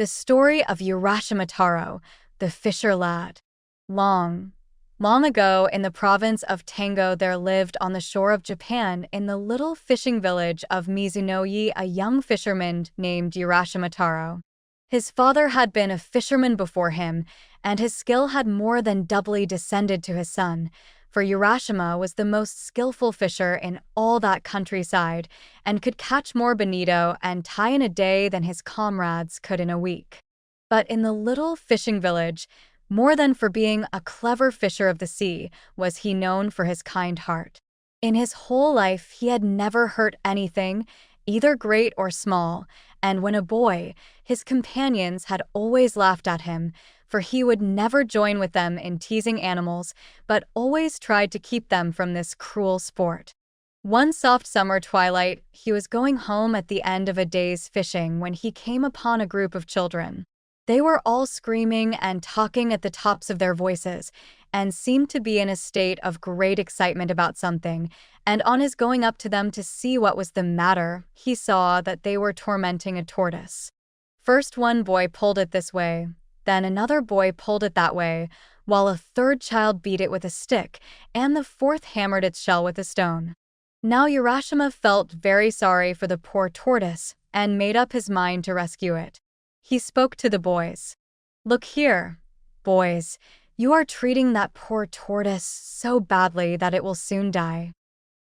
The story of Urashima Taro, the fisher lad. Long, long ago in the province of Tango there lived on the shore of Japan in the little fishing village of Mizu-no-ye a young fisherman named Urashima Taro. His father had been a fisherman before him, and his skill had more than doubly descended to his son, for Urashima was the most skillful fisher in all that countryside and could catch more bonito and Tai in a day than his comrades could in a week. But in the little fishing village, more than for being a clever fisher of the sea, was he known for his kind heart. In his whole life he had never hurt anything, either great or small, and when a boy, his companions had always laughed at him, for he would never join with them in teasing animals, but always tried to keep them from this cruel sport. One soft summer twilight, he was going home at the end of a day's fishing when he came upon a group of children. They were all screaming and talking at the tops of their voices, and seemed to be in a state of great excitement about something, and on his going up to them to see what was the matter, he saw that they were tormenting a tortoise. First one boy pulled it this way, then another boy pulled it that way, while a third child beat it with a stick, and the fourth hammered its shell with a stone. Now Urashima felt very sorry for the poor tortoise, and made up his mind to rescue it. He spoke to the boys. "Look here, boys, you are treating that poor tortoise so badly that it will soon die."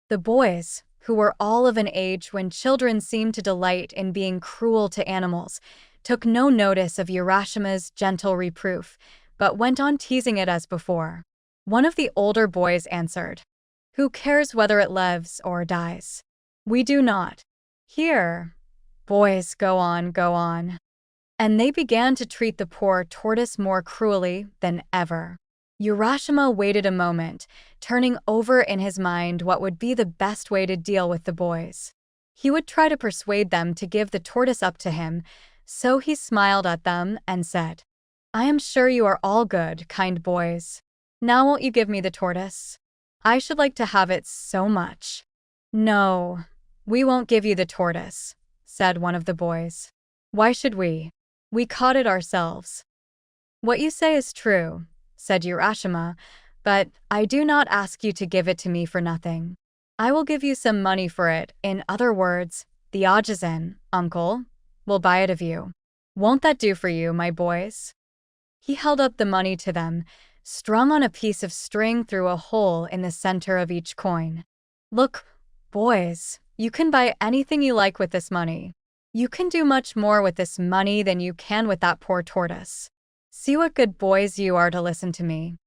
The boys, who were all of an age when children seem to delight in being cruel to animals, took no notice of Urashima's gentle reproof, but went on teasing it as before. One of the older boys answered, "Who cares whether it lives or dies? We do not. Here, boys, go on, go on." And they began to treat the poor tortoise more cruelly than ever. Urashima waited a moment, turning over in his mind what would be the best way to deal with the boys. He would try to persuade them to give the tortoise up to him, so he smiled at them and said, "I am sure you are all good, kind boys. Now won't you give me the tortoise? I should like to have it so much." "No, we won't give you the tortoise," said one of the boys. "Why should we? We caught it ourselves." "What you say is true," said Urashima, "but I do not ask you to give it to me for nothing. I will give you some money for it. In other words, the Ajisen, uncle, will buy it of you. Won't that do for you, my boys?" He held up the money to them, strung on a piece of string through a hole in the center of each coin. "Look, boys, you can buy anything you like with this money. You can do much more with this money than you can with that poor tortoise. See what good boys you are to listen to me."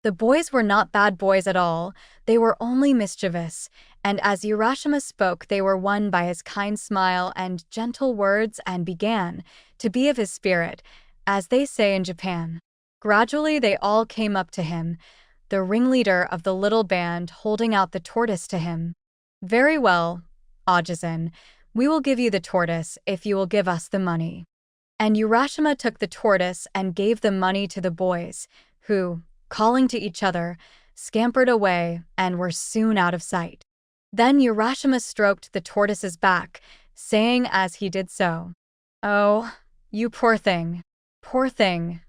The boys were not bad boys at all, they were only mischievous, and as Urashima spoke they were won by his kind smile and gentle words and began to be of his spirit, as they say in Japan. Gradually they all came up to him, the ringleader of the little band holding out the tortoise to him. "Very well, Ajisen, we will give you the tortoise if you will give us the money." And Urashima took the tortoise and gave the money to the boys, who, calling to each other, scampered away and were soon out of sight. Then Urashima stroked the tortoise's back, saying as he did so, "Oh, you poor thing. Poor thing.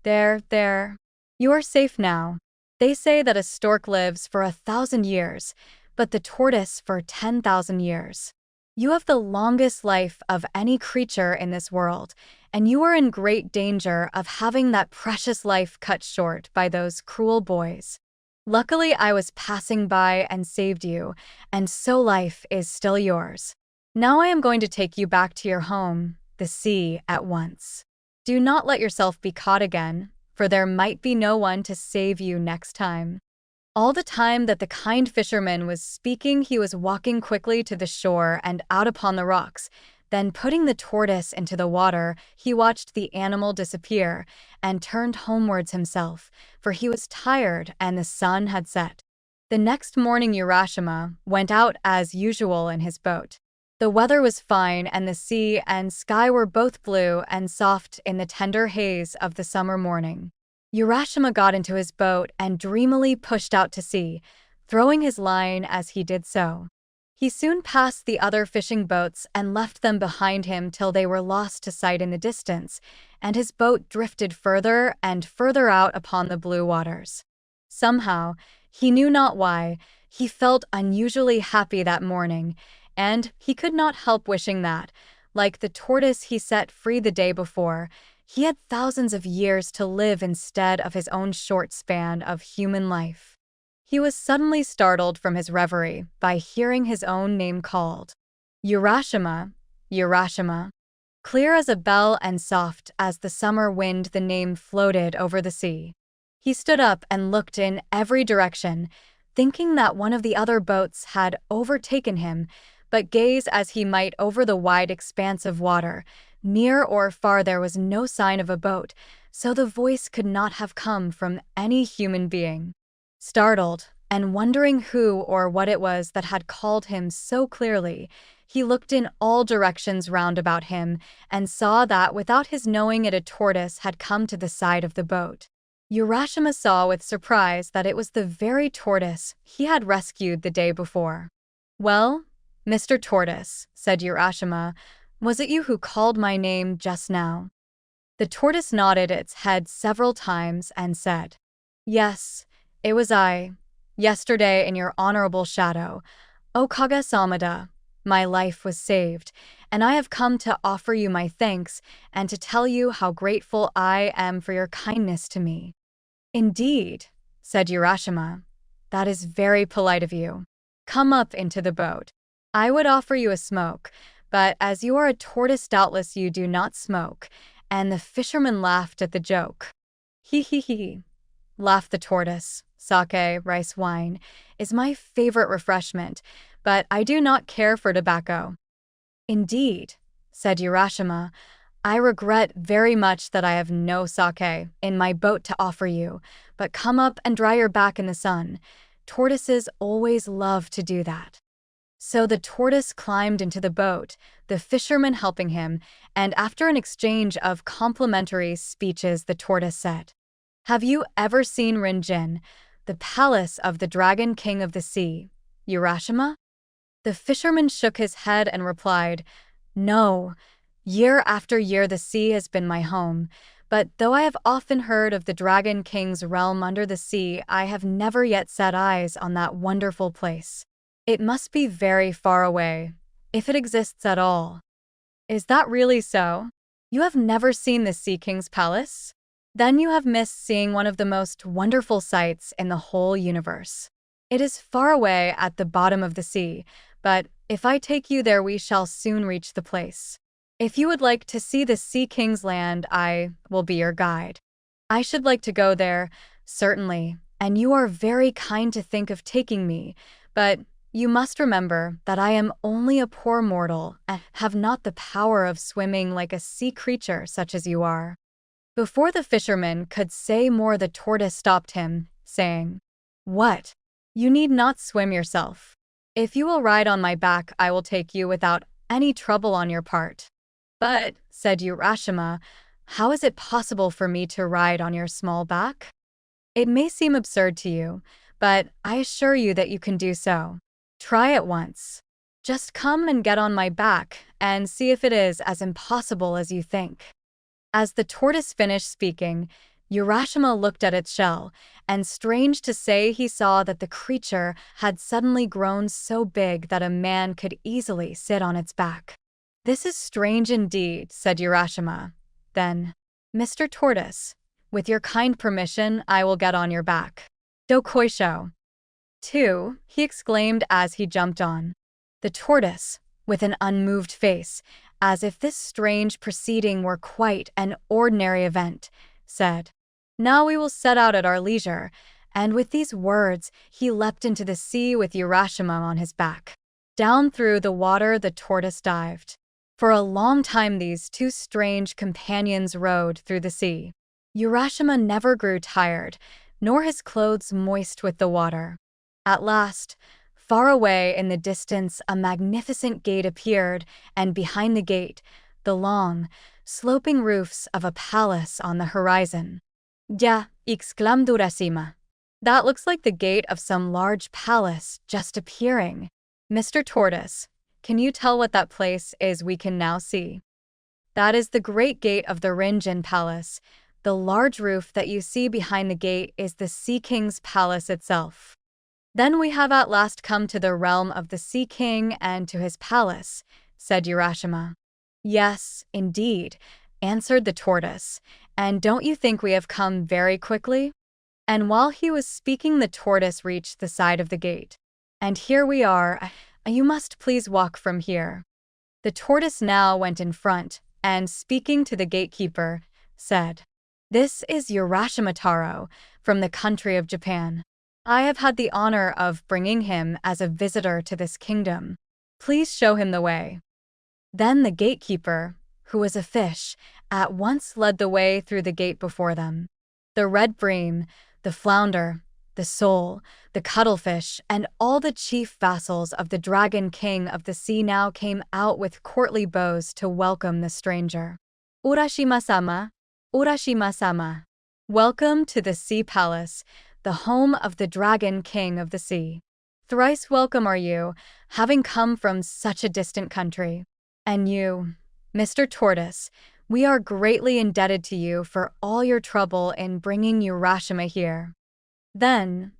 There, there. You are safe now. They say that a stork lives for 1,000 years, but the tortoise for 10,000 years. You have the longest life of any creature in this world, and you are in great danger of having that precious life cut short by those cruel boys. Luckily, I was passing by and saved you, and so life is still yours. Now I am going to take you back to your home, the sea, at once. Do not let yourself be caught again, for there might be no one to save you next time." All the time that the kind fisherman was speaking, he was walking quickly to the shore and out upon the rocks. Then putting the tortoise into the water, he watched the animal disappear and turned homewards himself, for he was tired and the sun had set. The next morning Urashima went out as usual in his boat. The weather was fine and the sea and sky were both blue and soft in the tender haze of the summer morning. Urashima got into his boat and dreamily pushed out to sea, throwing his line as he did so. He soon passed the other fishing boats and left them behind him till they were lost to sight in the distance, and his boat drifted further and further out upon the blue waters. Somehow, he knew not why, he felt unusually happy that morning, and he could not help wishing that, like the tortoise he set free the day before, he had thousands of years to live instead of his own short span of human life. He was suddenly startled from his reverie by hearing his own name called. Urashima, Urashima. Clear as a bell and soft as the summer wind, the name floated over the sea. He stood up and looked in every direction, thinking that one of the other boats had overtaken him, but gaze as he might over the wide expanse of water, near or far there was no sign of a boat, so the voice could not have come from any human being. Startled, and wondering who or what it was that had called him so clearly, he looked in all directions round about him, and saw that without his knowing it a tortoise had come to the side of the boat. Urashima saw with surprise that it was the very tortoise he had rescued the day before. "Well, Mr. Tortoise," said Urashima, "was it you who called my name just now?" The tortoise nodded its head several times and said, "Yes, it was I. Yesterday in your honorable shadow, O Kage-samada, my life was saved, and I have come to offer you my thanks and to tell you how grateful I am for your kindness to me." "Indeed," said Urashima, "that is very polite of you. Come up into the boat. I would offer you a smoke, but as you are a tortoise doubtless you do not smoke," and the fisherman laughed at the joke. "He he he," laughed the tortoise. "Sake, rice wine, is my favorite refreshment, but I do not care for tobacco." "Indeed," said Urashima, "I regret very much that I have no sake in my boat to offer you, but come up and dry your back in the sun. Tortoises always love to do that." So the tortoise climbed into the boat, the fisherman helping him, and after an exchange of complimentary speeches the tortoise said, "Have you ever seen Rinjin, the palace of the Dragon King of the Sea, Urashima?" The fisherman shook his head and replied, "No. Year after year the sea has been my home, but though I have often heard of the Dragon King's realm under the sea, I have never yet set eyes on that wonderful place. It must be very far away, if it exists at all." "Is that really so? You have never seen the Sea King's palace? Then you have missed seeing one of the most wonderful sights in the whole universe. It is far away at the bottom of the sea, but if I take you there we shall soon reach the place. If you would like to see the Sea King's land, I will be your guide. I should like to go there, certainly, and you are very kind to think of taking me, but you must remember that I am only a poor mortal and have not the power of swimming like a sea creature such as you are." Before the fisherman could say more, the tortoise stopped him, saying, "What? You need not swim yourself. If you will ride on my back, I will take you without any trouble on your part." "But," said Urashima, "how is it possible for me to ride on your small back?" "It may seem absurd to you, but I assure you that you can do so. Try it once. Just come and get on my back and see if it is as impossible as you think." As the tortoise finished speaking, Urashima looked at its shell, and strange to say he saw that the creature had suddenly grown so big that a man could easily sit on its back. "This is strange indeed," said Urashima. Then, "Mr. Tortoise, with your kind permission, I will get on your back. Do koisho." "Too," he exclaimed as he jumped on. The tortoise, with an unmoved face, as if this strange proceeding were quite an ordinary event, said, "Now we will set out at our leisure," and with these words he leapt into the sea with Urashima on his back. Down through the water the tortoise dived. For a long time these two strange companions rowed through the sea. Urashima never grew tired, nor his clothes moist with the water. At last, far away in the distance, a magnificent gate appeared, and behind the gate, the long, sloping roofs of a palace on the horizon. "Ya!" exclaimed Urashima. "That looks like the gate of some large palace just appearing." Mr. Tortoise, can you tell what that place is we can now see? That is the great gate of the Rinjin Palace. The large roof that you see behind the gate is the Sea King's palace itself. Then we have at last come to the realm of the Sea King and to his palace, said Urashima. Yes, indeed, answered the tortoise, and don't you think we have come very quickly? And while he was speaking, the tortoise reached the side of the gate. And here we are. You must please walk from here. The tortoise now went in front, and speaking to the gatekeeper, said, This is Urashima Taro, from the country of Japan. I have had the honor of bringing him as a visitor to this kingdom. Please show him the way. Then the gatekeeper, who was a fish, at once led the way through the gate before them. The red bream, the flounder, the sole, the cuttlefish, and all the chief vassals of the Dragon King of the Sea now came out with courtly bows to welcome the stranger. Urashima-sama, Urashima-sama. Welcome to the Sea Palace, the home of the Dragon King of the Sea. Thrice welcome are you, having come from such a distant country. And you, Mr. Tortoise, we are greatly indebted to you for all your trouble in bringing Urashima here. Then,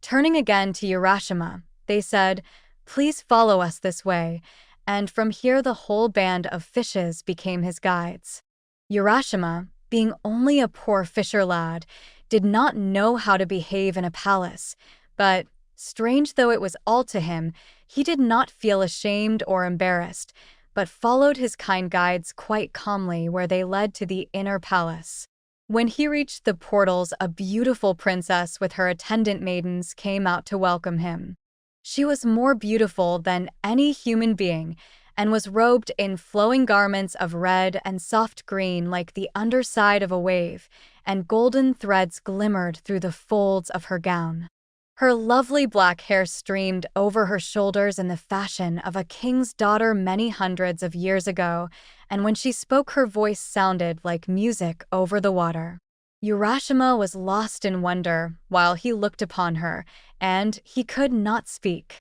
turning again to Urashima, they said, Please follow us this way, and from here the whole band of fishes became his guides. Urashima, being only a poor fisher lad, did not know how to behave in a palace, but, strange though it was all to him, he did not feel ashamed or embarrassed, but followed his kind guides quite calmly where they led to the inner palace. When he reached the portals, a beautiful princess with her attendant maidens came out to welcome him. She was more beautiful than any human being, and was robed in flowing garments of red and soft green like the underside of a wave, and golden threads glimmered through the folds of her gown. Her lovely black hair streamed over her shoulders in the fashion of a king's daughter many hundreds of years ago, and when she spoke her voice sounded like music over the water. Urashima was lost in wonder while he looked upon her, and he could not speak.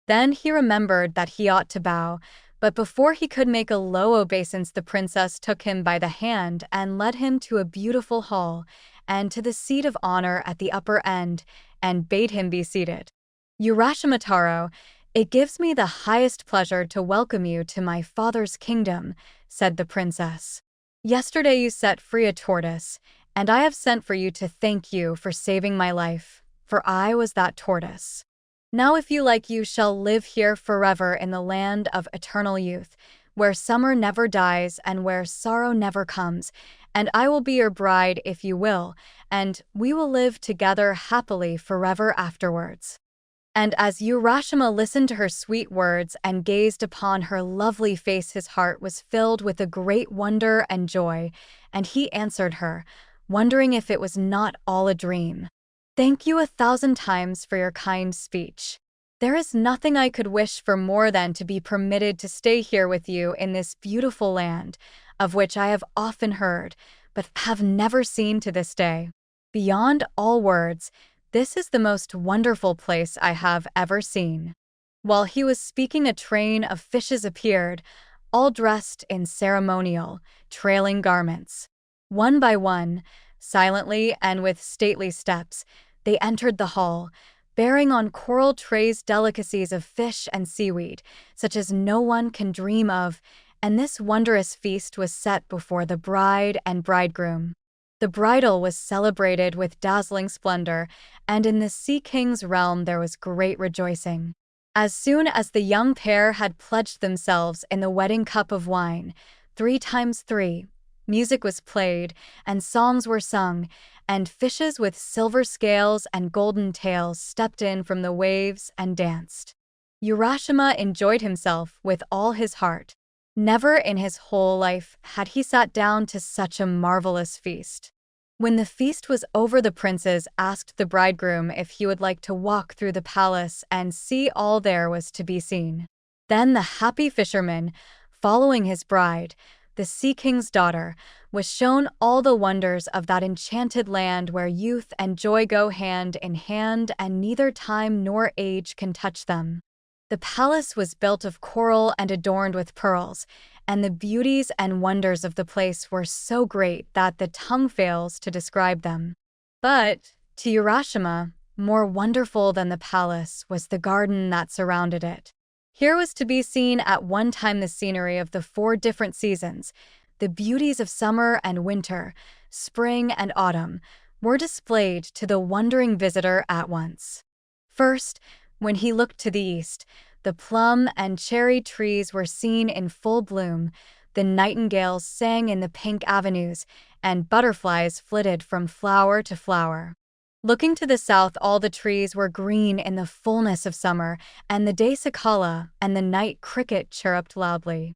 Then he remembered that he ought to bow, but before he could make a low obeisance, the princess took him by the hand and led him to a beautiful hall, and to the seat of honor at the upper end, and bade him be seated. Urashima Taro, it gives me the highest pleasure to welcome you to my father's kingdom, said the princess. Yesterday you set free a tortoise, and I have sent for you to thank you for saving my life, for I was that tortoise. Now if you like, you shall live here forever in the land of eternal youth, where summer never dies and where sorrow never comes, and I will be your bride if you will, and we will live together happily forever afterwards. And as Urashima listened to her sweet words and gazed upon her lovely face, his heart was filled with a great wonder and joy, and he answered her, wondering if it was not all a dream. Thank you 1,000 times for your kind speech. There is nothing I could wish for more than to be permitted to stay here with you in this beautiful land, of which I have often heard, but have never seen to this day. Beyond all words, this is the most wonderful place I have ever seen. While he was speaking, a train of fishes appeared, all dressed in ceremonial, trailing garments. One by one, silently and with stately steps, they entered the hall, bearing on coral trays delicacies of fish and seaweed, such as no one can dream of, and this wondrous feast was set before the bride and bridegroom. The bridal was celebrated with dazzling splendor, and in the Sea King's realm there was great rejoicing. As soon as the young pair had pledged themselves in the wedding cup of wine, 3 times 3, music was played, and songs were sung, and fishes with silver scales and golden tails stepped in from the waves and danced. Urashima enjoyed himself with all his heart. Never in his whole life had he sat down to such a marvelous feast. When the feast was over, the princes asked the bridegroom if he would like to walk through the palace and see all there was to be seen. Then the happy fisherman, following his bride, the Sea King's daughter, was shown all the wonders of that enchanted land where youth and joy go hand in hand and neither time nor age can touch them. The palace was built of coral and adorned with pearls, and the beauties and wonders of the place were so great that the tongue fails to describe them. But, to Urashima, more wonderful than the palace was the garden that surrounded it. Here was to be seen at one time the scenery of the 4 different seasons. The beauties of summer and winter, spring and autumn, were displayed to the wondering visitor at once. First, when he looked to the east, the plum and cherry trees were seen in full bloom, the nightingales sang in the pink avenues, and butterflies flitted from flower to flower. Looking to the south, all the trees were green in the fullness of summer, and the day cicala and the night cricket chirruped loudly.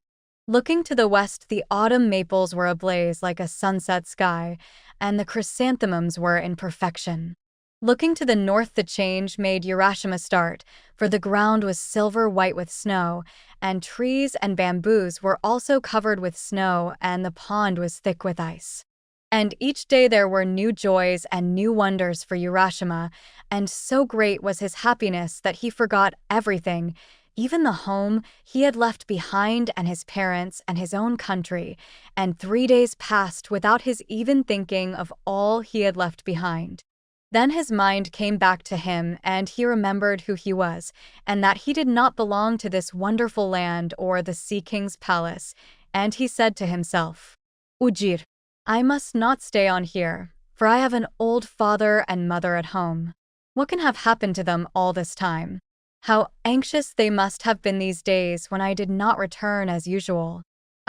Looking to the west, the autumn maples were ablaze like a sunset sky, and the chrysanthemums were in perfection. Looking to the north, the change made Urashima start, for the ground was silver white with snow, and trees and bamboos were also covered with snow, and the pond was thick with ice. And each day there were new joys and new wonders for Urashima, and so great was his happiness that he forgot everything, even the home he had left behind and his parents and his own country, and 3 days passed without his even thinking of all he had left behind. Then his mind came back to him, and he remembered who he was, and that he did not belong to this wonderful land or the Sea King's palace, and he said to himself, "Ujir, I must not stay on here, for I have an old father and mother at home. What can have happened to them all this time? How anxious they must have been these days when I did not return as usual.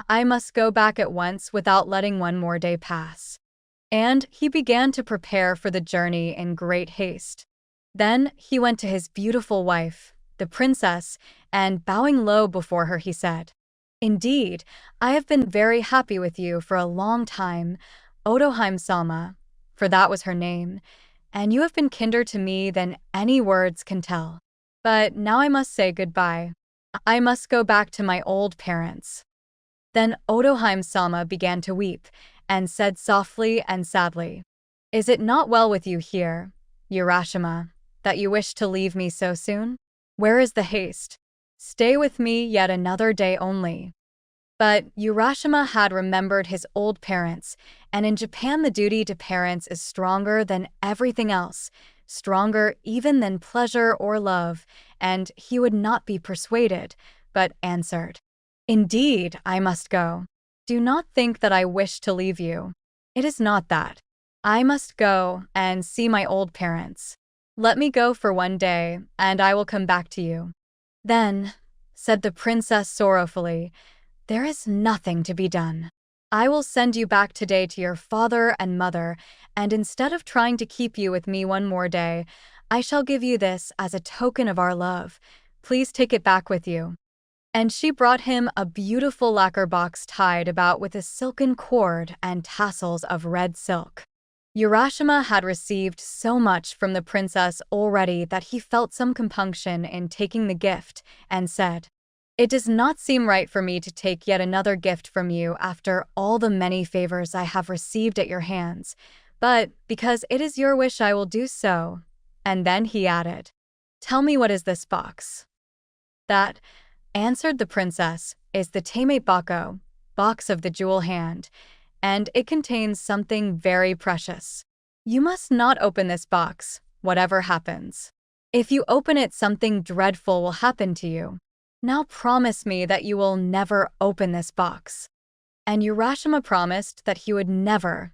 I must go back at once without letting one more day pass." And he began to prepare for the journey in great haste. Then he went to his beautiful wife, the princess, and bowing low before her, he said, "Indeed, I have been very happy with you for a long time, Otoheim-sama," for that was her name, "and you have been kinder to me than any words can tell. But now I must say goodbye. I must go back to my old parents." Then Otoheim-sama began to weep, and said softly and sadly, "Is it not well with you here, Urashima, that you wish to leave me so soon? Where is the haste? Stay with me yet another day only." But Urashima had remembered his old parents, and in Japan the duty to parents is stronger than everything else, stronger even than pleasure or love, and he would not be persuaded, but answered, "Indeed, I must go. Do not think that I wish to leave you. It is not that. I must go and see my old parents. Let me go for one day, and I will come back to you." "Then," said the princess sorrowfully, "there is nothing to be done. I will send you back today to your father and mother, and instead of trying to keep you with me one more day, I shall give you this as a token of our love. Please take it back with you." And she brought him a beautiful lacquer box tied about with a silken cord and tassels of red silk. Urashima had received so much from the princess already that he felt some compunction in taking the gift, and said, "It does not seem right for me to take yet another gift from you after all the many favors I have received at your hands, but because it is your wish I will do so." And then he added, "Tell me, what is this box?" "That," answered the princess, "is the Tamate Bako, box of the jewel hand, and it contains something very precious. You must not open this box, whatever happens. If you open it, something dreadful will happen to you. Now promise me that you will never open this box." And Urashima promised that he would never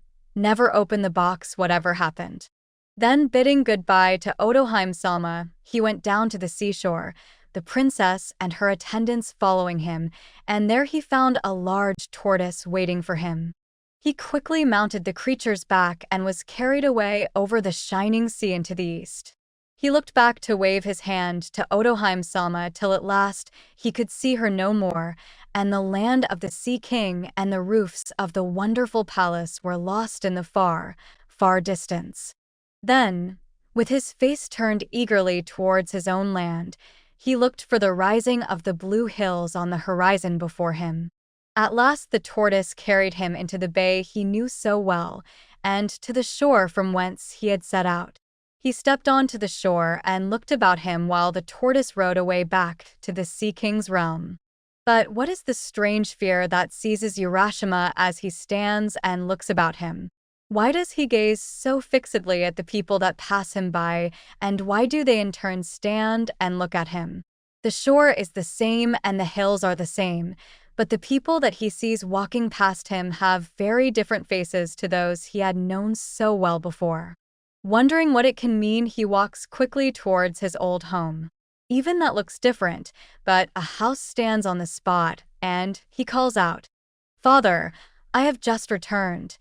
open the box, whatever happened. Then, bidding goodbye to Otoheim-sama, he went down to the seashore, the princess and her attendants following him, and there he found a large tortoise waiting for him. He quickly mounted the creature's back and was carried away over the shining sea into the east. He looked back to wave his hand to Otoheim-sama till at last he could see her no more, and the land of the Sea King and the roofs of the wonderful palace were lost in the far, far distance. Then, with his face turned eagerly towards his own land, he looked for the rising of the blue hills on the horizon before him. At last the tortoise carried him into the bay he knew so well, and to the shore from whence he had set out. He stepped onto the shore and looked about him while the tortoise rowed away back to the Sea King's realm. But what is the strange fear that seizes Urashima as he stands and looks about him? Why does he gaze so fixedly at the people that pass him by, and why do they in turn stand and look at him? The shore is the same and the hills are the same, but the people that he sees walking past him have very different faces to those he had known so well before. Wondering what it can mean, he walks quickly towards his old home. Even that looks different, but a house stands on the spot, and he calls out, "Father, I have just returned."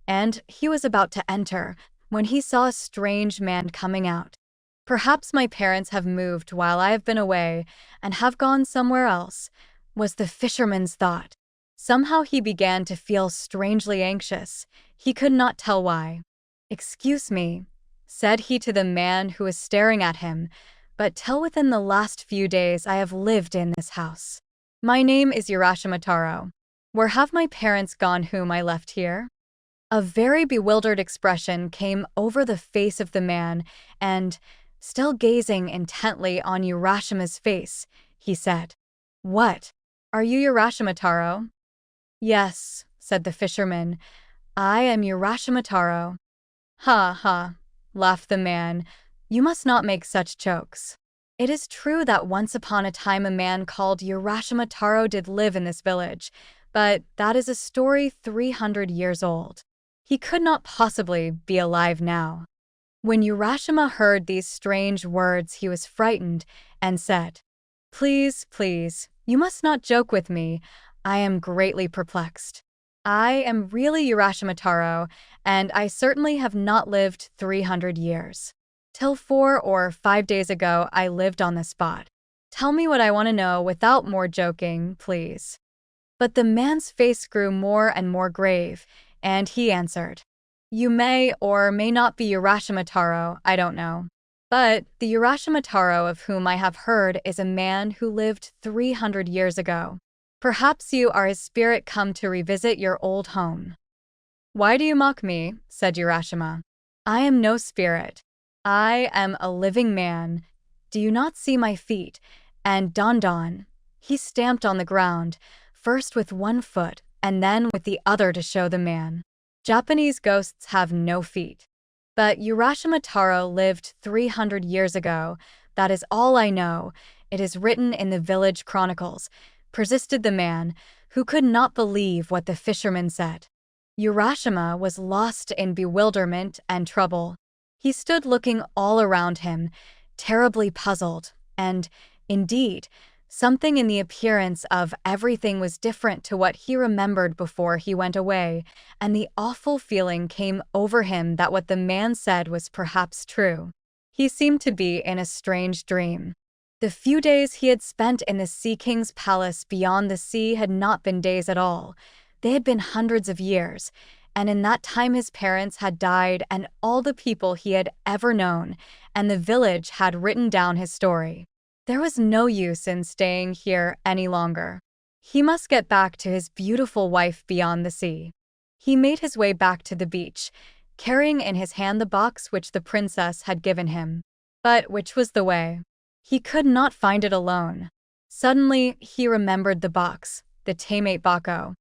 And he was about to enter when he saw a strange man coming out. "Perhaps my parents have moved while I have been away and have gone somewhere else," was the fisherman's thought. Somehow he began to feel strangely anxious. He could not tell why. "Excuse me," said he to the man who was staring at him, "but till within the last few days I have lived in this house. My name is Urashima Taro. Where have my parents gone whom I left here?" A very bewildered expression came over the face of the man, and, still gazing intently on Urashima's face, he said, "What? Are you Urashima Taro?" "Yes," said the fisherman, "I am Urashima Taro." "Ha ha," laughed the man, "you must not make such jokes. It is true that once upon a time a man called Urashima Taro did live in this village, but that is a story 300 years old. He could not possibly be alive now." When Urashima heard these strange words, he was frightened and said, "Please, please, you must not joke with me. I am greatly perplexed. I am really Urashima Taro, and I certainly have not lived 300 years. Till 4 or 5 days ago, I lived on the spot. Tell me what I want to know without more joking, please." But the man's face grew more and more grave, and he answered, "You may or may not be Urashima Taro, I don't know. But the Urashima Taro of whom I have heard is a man who lived 300 years ago. Perhaps you are his spirit come to revisit your old home." "Why do you mock me?" said Urashima. "I am no spirit. I am a living man. Do you not see my feet? And Don," he stamped on the ground, first with one foot and then with the other to show the man. "Japanese ghosts have no feet. But Urashima Taro lived 300 years ago. That is all I know. It is written in the village chronicles," persisted the man, who could not believe what the fisherman said. Urashima was lost in bewilderment and trouble. He stood looking all around him, terribly puzzled, and, indeed, something in the appearance of everything was different to what he remembered before he went away, and the awful feeling came over him that what the man said was perhaps true. He seemed to be in a strange dream. The few days he had spent in the Sea King's palace beyond the sea had not been days at all. They had been hundreds of years, and in that time his parents had died and all the people he had ever known, and the village had written down his story. There was no use in staying here any longer. He must get back to his beautiful wife beyond the sea. He made his way back to the beach, carrying in his hand the box which the princess had given him. But which was the way? He could not find it alone. Suddenly, he remembered the box, the tamate bako.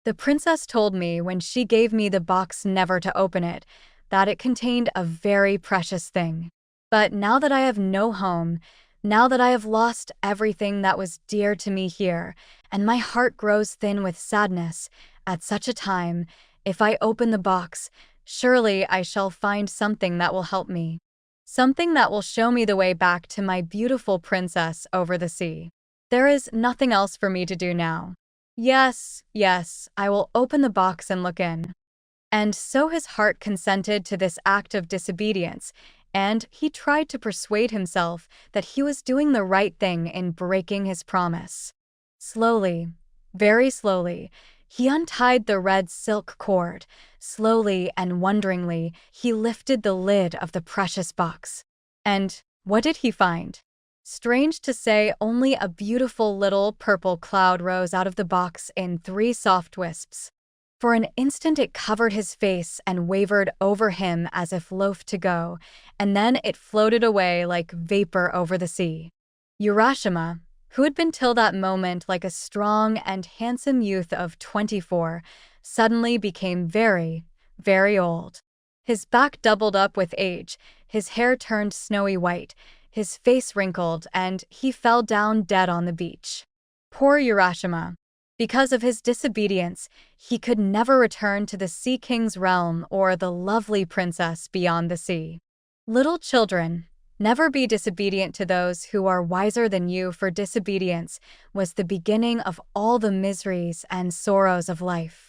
The princess told me when she gave me the box never to open it, that it contained a very precious thing. But now that I have no home, now that I have lost everything that was dear to me here, and my heart grows thin with sadness, at such a time, if I open the box, surely I shall find something that will help me. Something that will show me the way back to my beautiful princess over the sea. There is nothing else for me to do now. Yes, I will open the box and look in." And so his heart consented to this act of disobedience, and he tried to persuade himself that he was doing the right thing in breaking his promise. Slowly, very slowly, he untied the red silk cord. Slowly and wonderingly, he lifted the lid of the precious box. And what did he find? Strange to say, only a beautiful little purple cloud rose out of the box in 3 soft wisps. For an instant it covered his face and wavered over him as if loath to go, and then it floated away like vapor over the sea. Urashima, who had been till that moment like a strong and handsome youth of 24, suddenly became very, very old. His back doubled up with age, his hair turned snowy white, his face wrinkled, and he fell down dead on the beach. Poor Urashima. Because of his disobedience, he could never return to the Sea King's realm or the lovely princess beyond the sea. Little children, never be disobedient to those who are wiser than you, for disobedience was the beginning of all the miseries and sorrows of life.